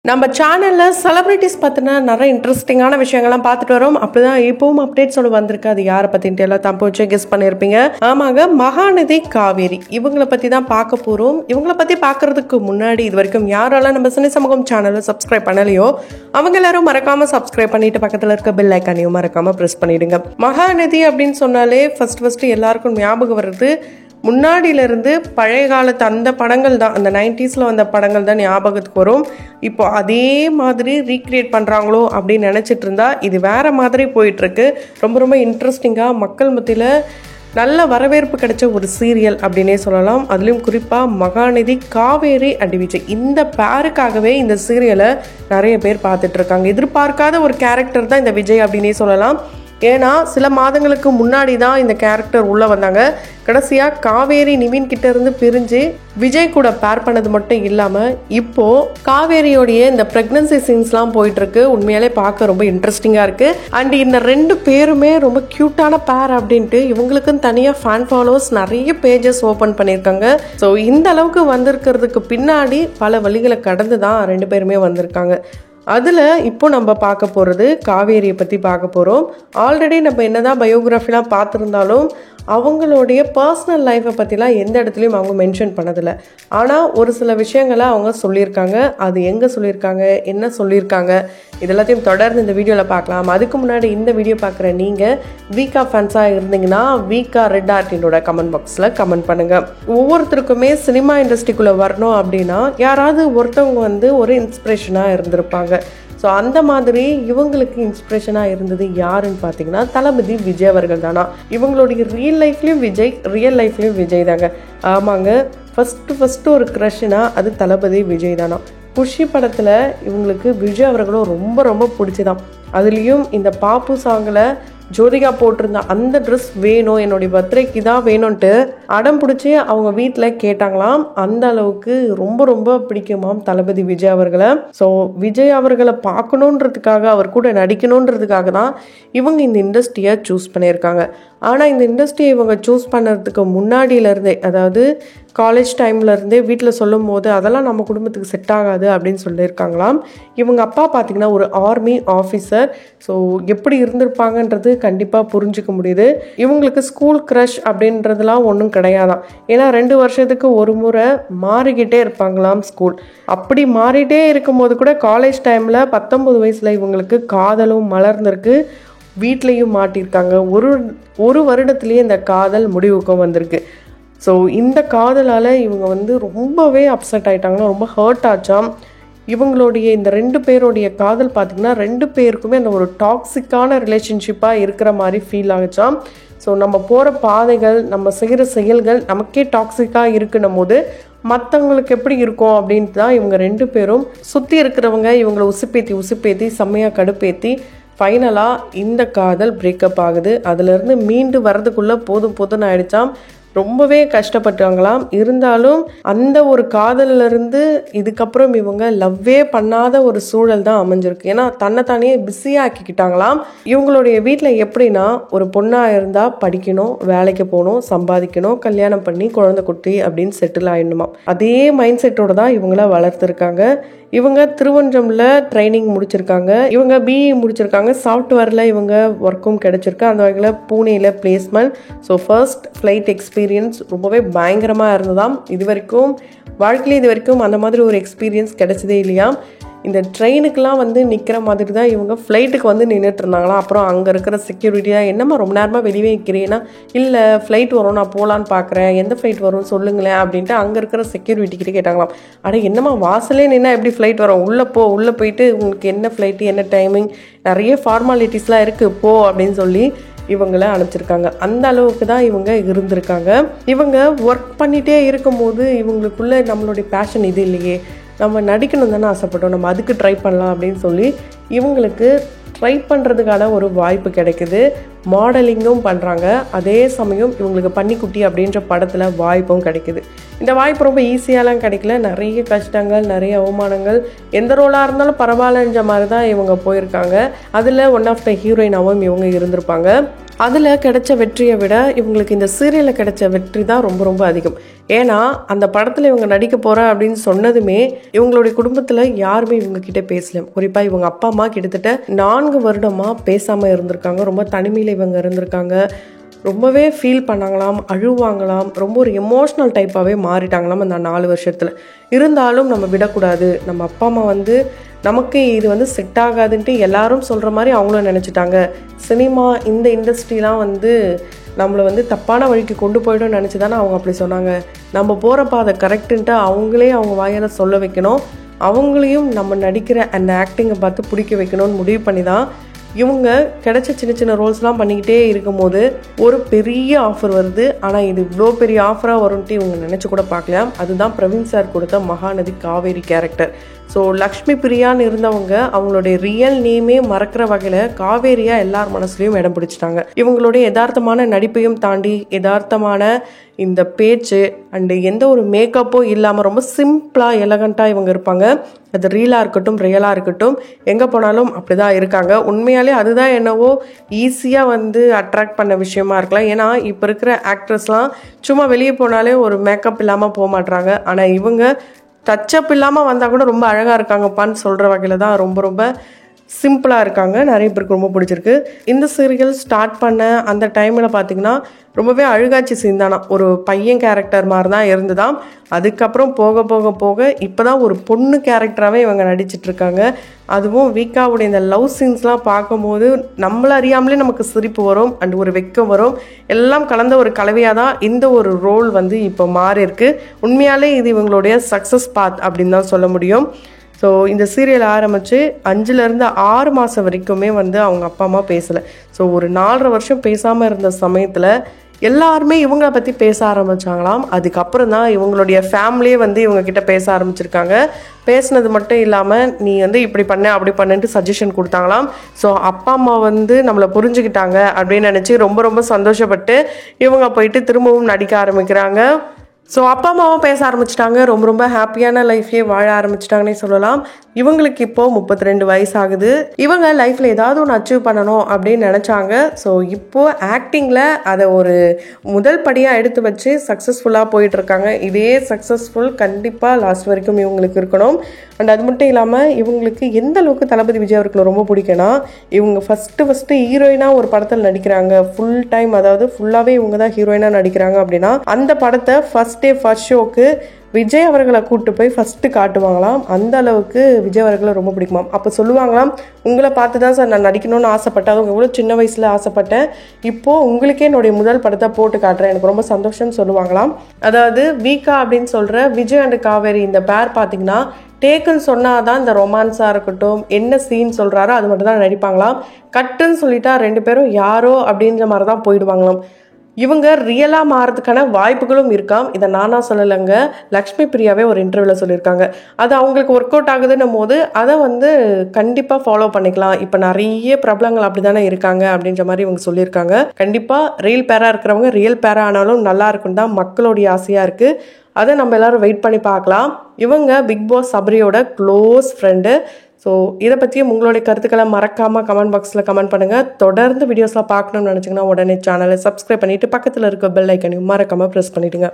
நம்ம சேனல்ல செலிபிரிட்டிஸ் பத்தின நிறைய இன்ட்ரெஸ்டிங்கான விஷயங்கள்லாம் பார்த்துட்டு வரோம். அப்படிதான் இப்பவும் அப்டேட்ஸோட வந்திருக்கு. அது யாரை பத்தின்ட்டு எல்லாம் தப்பு வச்சு கெஸ் பண்ணியிருப்பீங்க. ஆமாங்க, மகாநதி காவேரி இவங்களை பத்தி தான் பார்க்க போறோம். இவங்களை பத்தி பார்க்கறதுக்கு முன்னாடி இது வரைக்கும் யாரெல்லாம் நம்ம சினி சமூகம் சேனலை சப்ஸ்கிரைப் பண்ணலையோ அவங்க எல்லாரும் மறக்காம சப்ஸ்கிரைப் பண்ணிட்டு பக்கத்துல இருக்க பெல் ஐக்கானையும் மறக்காம பிரஸ் பண்ணிடுங்க. மகாநதி அப்படின்னு சொன்னாலே ஃபர்ஸ்ட் எல்லாருக்கும் ஞாபகம் வருது முன்னாடியிலிருந்து பழைய காலத்து அந்த படங்கள் தான், அந்த 90s வந்த படங்கள் தான் ஞாபகத்துக்கு வரும். இப்போ அதே மாதிரி ரீக்ரியேட் பண்ணுறாங்களோ அப்படின்னு நினச்சிட்டு இருந்தா இது வேற மாதிரி போயிட்டுருக்கு. ரொம்ப இன்ட்ரெஸ்டிங்காக மக்கள் மத்தியில் நல்ல வரவேற்பு கிடைச்ச ஒரு சீரியல் அப்படின்னே சொல்லலாம். அதுலேயும் குறிப்பாக மகாநதி காவேரி அண்ட் விஜய் இந்த பேருக்காகவே இந்த சீரியலை நிறைய பேர் பார்த்துட்ருக்காங்க. எதிர்பார்க்காத ஒரு கேரக்டர் தான் இந்த விஜய் அப்படின்னே சொல்லலாம். ஏன்னா சில மாதங்களுக்கு முன்னாடி தான் இந்த கேரக்டர் உள்ளே வந்தாங்க. கடைசியாக காவேரி நிவின் கிட்ட இருந்து பிரிஞ்சு விஜய் கூட பேர் பண்ணது மட்டும் இல்லாமல் இப்போது காவேரியோடைய இந்த ப்ரெக்னன்சி சீன்ஸ்லாம் போயிட்டுருக்கு. உண்மையாலே பார்க்க ரொம்ப இன்ட்ரெஸ்டிங்காக இருக்குது. அண்ட் இந்த ரெண்டு பேருமே ரொம்ப க்யூட்டான பேர் அப்படின்ட்டு இவங்களுக்குன்னு தனியாக ஃபேன் ஃபாலோவர்ஸ் நிறைய பேஜஸ் ஓப்பன் பண்ணியிருக்காங்க. ஸோ இந்த அளவுக்கு வந்திருக்கிறதுக்கு பின்னாடி பல வழிகளை கடந்து தான் ரெண்டு பேருமே வந்திருக்காங்க. அதில் இப்போ நம்ம பார்க்க போகிறது காவேரியை பற்றி பார்க்க போகிறோம். ஆல்ரெடி நம்ம என்னதான் பயோகிராஃபிலாம் பார்த்துருந்தாலும் அவங்களுடைய பர்சனல் லைஃப்பை பற்றிலாம் எந்த இடத்துலையும் அவங்க மென்ஷன் பண்ணதில்லை. ஆனால் ஒரு சில விஷயங்களை அவங்க சொல்லியிருக்காங்க. அது எங்கே சொல்லியிருக்காங்க, என்ன சொல்லியிருக்காங்க, இதெல்லாத்தையும் தொடர்ந்து இந்த வீடியோவில் பார்க்கலாம். அதுக்கு முன்னாடி இந்த வீடியோ பார்க்குற நீங்கள் வீக்கா ஃபேன்ஸாக இருந்தீங்கன்னா வீக்கா ரெட் ஆர்டினோட கமெண்ட் பாக்ஸில் கமெண்ட் பண்ணுங்கள். ஒவ்வொருத்தருக்குமே சினிமா இண்டஸ்ட்ரிக்குள்ளே வரணும் அப்படின்னா யாராவது ஒருத்தவங்க ஒரு இன்ஸ்பிரேஷனாக இருந்திருப்பாங்க. ஸோ அந்த மாதிரி இவங்களுக்கு இன்ஸ்பிரேஷனாக இருந்தது யாருன்னு பார்த்தீங்கன்னா தளபதி விஜய் அவர்கள் தானா. இவங்களுடைய ரியல் லைஃப்லேயும் விஜய் தாங்க. ஆமாங்க, ஃபஸ்ட்டு ஒரு க்ரஷ்னா அது தளபதி விஜய் தானா. குஷி படத்தில் இவங்களுக்கு விஜய் அவர்களும் ரொம்ப பிடிச்சதான். அதுலேயும் இந்த பாப்பு சாங்கில் ஜோதிகா போட்டிருந்தா அந்த ட்ரெஸ் வேணும், என்னுடைய பர்த்டேக்கு தான் வேணும்ன்ட்டு அடம் பிடிச்சி அவங்க வீட்டில் கேட்டாங்களாம். அந்த அளவுக்கு ரொம்ப பிடிக்குமாம் தளபதி விஜய் அவர்களை. ஸோ விஜய் அவர்களை பார்க்கணுன்றதுக்காக அவர் கூட நடிக்கணுன்றதுக்காக தான் இவங்க இந்த இண்டஸ்ட்ரியை சூஸ் பண்ணியிருக்காங்க. ஆனால் இந்த இண்டஸ்ட்ரியை இவங்க சூஸ் பண்ணுறதுக்கு முன்னாடியிலேருந்தே, அதாவது காலேஜ் டைம்லேருந்தே வீட்டில் சொல்லும் போது அதெல்லாம் நம்ம குடும்பத்துக்கு செட் ஆகாது அப்படின்னு சொல்லியிருக்காங்களாம். இவங்க அப்பா பார்த்திங்கன்னா ஒரு ஆர்மி ஆஃபீஸர். ஸோ எப்படி இருந்திருப்பாங்கன்றது கண்டிப்பாக புரிஞ்சிக்க முடியுது. இவங்களுக்கு ஸ்கூல் க்ரஷ் அப்படின்றதுலாம் ஒன்றும் கிடையாதான். ஏன்னா 2 வருஷத்துக்கு ஒரு முறை மாறிக்கிட்டே இருப்பாங்களாம் ஸ்கூல். அப்படி மாறிட்டே இருக்கும்போது கூட காலேஜ் டைமில் 19 வயசில் இவங்களுக்கு காதலும் மலர்ந்திருக்கு. வீட்லேயும் மாட்டியிருக்காங்க. ஒரு வருடத்துலேயே இந்த காதல் முடிவுக்கும் வந்திருக்கு. ஸோ இந்த காதலால் இவங்க ரொம்பவே அப்செட் ஆகிட்டாங்கன்னா, ரொம்ப ஹர்ட் ஆச்சாம். இவங்களுடைய இந்த 2 பேருடைய காதல் பார்த்திங்கன்னா 2 பேருக்குமே அந்த ஒரு டாக்ஸிக்கான ரிலேஷன்ஷிப்பாக இருக்கிற மாதிரி ஃபீல் ஆகிச்சாம். ஸோ நம்ம போகிற பாதைகள், நம்ம செய்கிற செயல்கள் நமக்கே டாக்ஸிக்காக இருக்குன்னும் போது மற்றவங்களுக்கு எப்படி இருக்கும் அப்படின்ட்டு தான் இவங்க 2 பேரும் சுற்றி இருக்கிறவங்க இவங்களை உசுப்பேத்தி செம்மையாக கடுப்பேற்றி ஃபைனலாக இந்த காதல் பிரேக்கப் ஆகுது. அதுலேருந்து மீண்டு வர்றதுக்குள்ளே போதும்னு ஆயிடுச்சாம். ரொம்பவே கஷ்டப்பட்டாங்களாம். இருந்தாலும் அந்த ஒரு காதலிருந்து இதுக்கப்புறம் இவங்க லவ்வே பண்ணாத ஒரு சூழல் தான் அமைஞ்சிருக்கு. ஏன்னா தன்னைத்தானே பிஸியாக ஆக்கிக்கிட்டாங்களாம். இவங்களுடைய வீட்டில் எப்படின்னா, ஒரு பொண்ணாக இருந்தால் படிக்கணும், வேலைக்கு போகணும், சம்பாதிக்கணும், கல்யாணம் பண்ணி குழந்தை குட்டி அப்படின்னு செட்டில் ஆகிடணுமா. அதே மைண்ட் செட்டோடு தான் இவங்கள வளர்த்துருக்காங்க. இவங்க திருவன்றமில் ட்ரைனிங் முடிச்சிருக்காங்க. இவங்க பிஇ முடிச்சிருக்காங்க. சாஃப்ட்வேரில் இவங்க ஒர்க்கும் கிடைச்சிருக்கு. அந்த வகையில் பூனேயில் placement. So first flight experience ரொம்பவே பயங்கரமாக இருந்ததாம். வாழ்க்கையில் இது வரைக்கும் அந்த மாதிரி ஒரு எக்ஸ்பீரியன்ஸ் கிடைச்சதே இல்லையாம். இந்த ட்ரெயினுக்கெலாம் நிற்கிற மாதிரி தான் இவங்க ஃப்ளைட்டுக்கு நின்றுட்டு இருந்தாங்களாம். அப்புறம் அங்கே இருக்கிற செக்யூரிட்டி தான், என்னம்மா ரொம்ப நேரமாக வெளியே நிற்கிறேன்னா, இல்லை ஃப்ளைட் வரும், நான் போகலான்னு பார்க்குறேன், எந்த ஃப்ளைட் வரும் சொல்லுங்களேன் அப்படின்ட்டு அங்கே இருக்கிற செக்யூரிட்டிக்கிட்டே கேட்டாங்களாம். என்னம்மா வாசலே நின்னா எப்படி ஃப்ளைட் வரும், உள்ளே போயிட்டு உங்களுக்கு என்ன ஃப்ளைட்டு, என்ன டைமிங், நிறைய ஃபார்மாலிட்டிஸ்லாம் இருக்குது போ அப்படின்னு சொல்லி இவங்களை அனுப்பிச்சிருக்காங்க. அந்த அளவுக்கு தான் இவங்க இருந்திருக்காங்க. இவங்க ஒர்க் பண்ணிகிட்டே இருக்கும்போது இவங்களுக்குள்ள நம்மளுடைய பேஷன் இது இல்லையே, நம்ம நடிக்கணும் தானே ஆசைப்பட்டோம், நம்ம அதுக்கு ட்ரை பண்ணலாம் அப்படின்னு சொல்லி இவங்களுக்கு ட்ரை பண்ணுறதுக்கான ஒரு வாய்ப்பு கிடைக்குது. மாடலிங்கும் பண்ணுறாங்க. அதே சமயம் இவங்களுக்கு பன்னிக்குட்டி அப்படின்ற படத்தில் வாய்ப்பும் கிடைக்குது. இந்த வாய்ப்பு ரொம்ப ஈஸியாலாம் கிடைக்கல. நிறைய கஷ்டங்கள், நிறைய அவமானங்கள், எந்த ரோலாக இருந்தாலும் பரவாயில்லன்ற மாதிரி தான் இவங்க போயிருக்காங்க. அதில் ஒன் ஆஃப் த ஹீரோயினாகவும் இவங்க இருந்திருப்பாங்க. அதில் கிடைச்ச வெற்றியை விட இவங்களுக்கு இந்த சீரியலில் கிடைச்ச வெற்றி தான் ரொம்ப ரொம்ப அதிகம். ஏன்னா அந்த படத்தில் இவங்க நடிக்க போகிறேன் அப்படின்னு சொன்னதுமே இவங்களுடைய குடும்பத்தில் யாருமே இவங்ககிட்ட பேசல. குறிப்பாக இவங்க அப்பா அம்மா கிட்டத்தட்ட 4 வருடமாக பேசாமல் இருந்திருக்காங்க. ரொம்ப தனிமையில் இவங்க இருந்திருக்காங்க. ரொம்பவே ஃபீல் பண்ணாங்களாம், அழுவாங்களாம், ரொம்ப ஒரு எமோஷ்னல் டைப்பாகவே மாறிட்டாங்களாம் அந்த 4 வருஷத்தில். இருந்தாலும் நம்ம விடக்கூடாது, நம்ம அப்பா அம்மா நமக்கு இது செட் ஆகாதுன்ட்டு எல்லாரும் சொல்கிற மாதிரி அவங்களும் நினச்சிட்டாங்க. சினிமா இந்த இண்டஸ்ட்ரிலாம் நம்மளை தப்பான வழிக்கு கொண்டு போய்டும் நினச்சி தானே அவங்க அப்படி சொன்னாங்க. நம்ம போகிற பாதை கரெக்டுன்ட்டு அவங்களே அவங்க வாயால் சொல்ல வைக்கணும். அவங்களையும் நம்ம நடிக்கிற அந்த ஆக்டிங்கை பார்த்து பிடிக்க வைக்கணும்னு முடிவு பண்ணி தான் இவங்க கிடைச்ச சின்ன சின்ன ரோல்ஸ்லாம் பண்ணிக்கிட்டே இருக்கும்போது ஒரு பெரிய ஆஃபர் வருது. ஆனால் இது இவ்வளோ பெரிய ஆஃபராக வரும்ன்ட்டு இவங்க நினச்சி கூட பார்க்கலாம். அதுதான் பிரவீன் சார் கொடுத்த மகாநதி காவேரி கேரக்டர். ஸோ லக்ஷ்மி பிரியான்னு இருந்தவங்க அவங்களுடைய ரியல் நேமே மறக்கிற வகையில் காவேரியா எல்லார் மனசுலையும் இடம் பிடிச்சிட்டாங்க. இவங்களுடைய யதார்த்தமான நடிப்பையும் தாண்டி யதார்த்தமான இந்த பேச்சு அண்டு எந்த ஒரு மேக்கப்பும் இல்லாமல் ரொம்ப சிம்பிளாக எலகண்ட்டாக இவங்க இருப்பாங்க. அது ரீலாக இருக்கட்டும், ரியலாக இருக்கட்டும், எங்கே போனாலும் அப்படி தான் இருக்காங்க. உண்மையாலே அதுதான் என்னவோ ஈஸியாக அட்ராக்ட் பண்ண விஷயமா இருக்கலாம். ஏன்னா இப்போ இருக்கிற ஆக்ட்ரஸ்லாம் சும்மா வெளியே போனாலே ஒரு மேக்கப் இல்லாமல் போக மாட்றாங்க. ஆனால் இவங்க டச்சப் இல்லாமல் வந்தால் கூட ரொம்ப அழகாக இருக்காங்கப்பான்னு சொல்கிற வகையில் தான் ரொம்ப ரொம்ப சிம்பிளாக இருக்காங்க. நிறைய பேருக்கு ரொம்ப பிடிச்சிருக்கு. இந்த சீரியல் ஸ்டார்ட் பண்ண அந்த டைமில் பார்த்திங்கன்னா ரொம்பவே அழுகாட்சி சீன் தானா, ஒரு பையன் கேரக்டர் மாதிரி தான் இருந்துதான். அதுக்கப்புறம் போக போக போக இப்போ தான் ஒரு பொண்ணு கேரக்டராகவே இவங்க நடிச்சிட்ருக்காங்க. அதுவும் வீக்காவுடைய இந்த லவ் சீன்ஸ்லாம் பார்க்கும்போது நம்மள அறியாமலே நமக்கு சிரிப்பு வரும் அண்ட் ஒரு வெக்கம் வரும். எல்லாம் கலந்த ஒரு கலவையாக தான் இந்த ஒரு ரோல் இப்போ மாறி இருக்கு. உண்மையாலே இது இவங்களுடைய சக்ஸஸ் பாத் அப்படின்னு தான் சொல்ல முடியும். ஸோ இந்த சீரியல் ஆரம்பித்து 5லேருந்து 6 மாதம் வரைக்குமே அவங்க அப்பா அம்மா பேசலை. ஸோ ஒரு 4.5 வருஷம் பேசாமல் இருந்த சமயத்தில் எல்லாருமே இவங்கள பற்றி பேச ஆரம்பித்தாங்களாம். அதுக்கப்புறம் தான் இவங்களுடைய ஃபேமிலியே இவங்கக்கிட்ட பேச ஆரம்பிச்சிருக்காங்க. பேசினது மட்டும் இல்லாமல் நீ இப்படி பண்ண அப்படி பண்ணுன்ட்டு சஜஷன் கொடுத்தாங்களாம். ஸோ அப்பா அம்மா நம்மளை புரிஞ்சுக்கிட்டாங்க அப்படின்னு நினச்சி ரொம்ப ரொம்ப சந்தோஷப்பட்டு இவங்க போயிட்டு திரும்பவும் நடிக்க ஆரம்பிக்கிறாங்க. ஸோ அப்பா அம்மாவும் பேச ஆரம்பிச்சிட்டாங்க. ரொம்ப ரொம்ப ஹாப்பியான லைஃபே வாழ ஆரம்பிச்சிட்டாங்கன்னே சொல்லலாம். இவங்களுக்கு இப்போது 32 வயசு ஆகுது. இவங்க லைஃப்பில் ஏதாவது ஒன்று அச்சீவ் பண்ணணும் அப்படின்னு நினச்சாங்க. ஸோ இப்போது ஆக்டிங்கில் அதை ஒரு முதல் படியாக எடுத்து வச்சு சக்ஸஸ்ஃபுல்லாக போயிட்டுருக்காங்க. இதே சக்ஸஸ்ஃபுல் கண்டிப்பாக லாஸ்ட் வரைக்கும் இவங்களுக்கு இருக்கணும். அண்ட் அது மட்டும் இல்லாமல் இவங்களுக்கு எந்த அளவுக்கு தளபதி விஜய் அவர்களுக்கு ரொம்ப பிடிக்குன்னா, இவங்க ஃபஸ்ட்டு ஹீரோயினாக ஒரு படத்தில் நடிக்கிறாங்க. ஃபுல் டைம், அதாவது ஃபுல்லாகவே இவங்க தான் ஹீரோயினாக நடிக்கிறாங்க அப்படின்னா அந்த படத்தை ஃபஸ்ட் ஷோக்கு விஜய் அவர்களை கூப்பிட்டு போய் ஃபஸ்ட்டு காட்டுவாங்களாம். அந்த அளவுக்கு விஜய் அவர்களை ரொம்ப பிடிக்குமாம். அப்போ சொல்லுவாங்களாம், உங்களை பார்த்து தான் சார் நான் நடிக்கணும்னு ஆசைப்பட்டேன். அவங்க எவ்வளோ சின்ன வயசில் ஆசைப்பட்டேன், இப்போது உங்களுக்கே என்னுடைய முதல் படத்தை போட்டு காட்டுறேன், எனக்கு ரொம்ப சந்தோஷம்னு சொல்லுவாங்களாம். அதாவது வீக்கா அப்படின்னு சொல்கிற விஜய் அண்ட் காவேரி இந்த பேர் பார்த்திங்கன்னா டேக்குன்னு சொன்னால் தான் இந்த ரொமான்ஸாக இருக்கட்டும், என்ன சீன் சொல்கிறாரோ அது மட்டும் தான் நடிப்பாங்களாம். கட்டுன்னு சொல்லிட்டா 2 பேரும் யாரோ அப்படின்ற மாதிரி தான் போயிடுவாங்களாம். இவங்க ரியலாக மாறதுக்கான வாய்ப்புகளும் இருக்காம். இதை நானா சொல்லலைங்க, லக்ஷ்மி பிரியாவே ஒரு இன்டர்வியூவில் சொல்லியிருக்காங்க. அது அவங்களுக்கு ஒர்க் அவுட் ஆகுதுன்னும் போது அதை கண்டிப்பாக ஃபாலோ பண்ணிக்கலாம். இப்போ நிறைய பிரபலங்கள் அப்படி தானே இருக்காங்க அப்படின்ற மாதிரி இவங்க சொல்லியிருக்காங்க. கண்டிப்பாக ரியல் பேராக இருக்கிறவங்க ரியல் பேராக ஆனாலும் நல்லா இருக்குன்னு தான் மக்களுடைய ஆசையாக இருக்குது. அதை நம்ம எல்லாரும் வெயிட் பண்ணி பார்க்கலாம். இவங்க பிக் பாஸ் சபரியோட க்ளோஸ் ஃப்ரெண்டு. ஸோ இதை பற்றியும் உங்களுடைய கருத்துக்களை மறக்காமல் கமெண்ட் பாக்ஸில் கமெண்ட் பண்ணுங்கள். தொடர்ந்து வீடியோஸ்லாம் பார்க்கணும்னு நினச்சிங்கன்னா உடனே சேனலை சப்ஸ்கிரைப் பண்ணிவிட்டு பக்கத்தில் இருக்க பெல் ஐக்கனையும் மறக்காமல் ப்ரெஸ் பண்ணிவிடுங்க.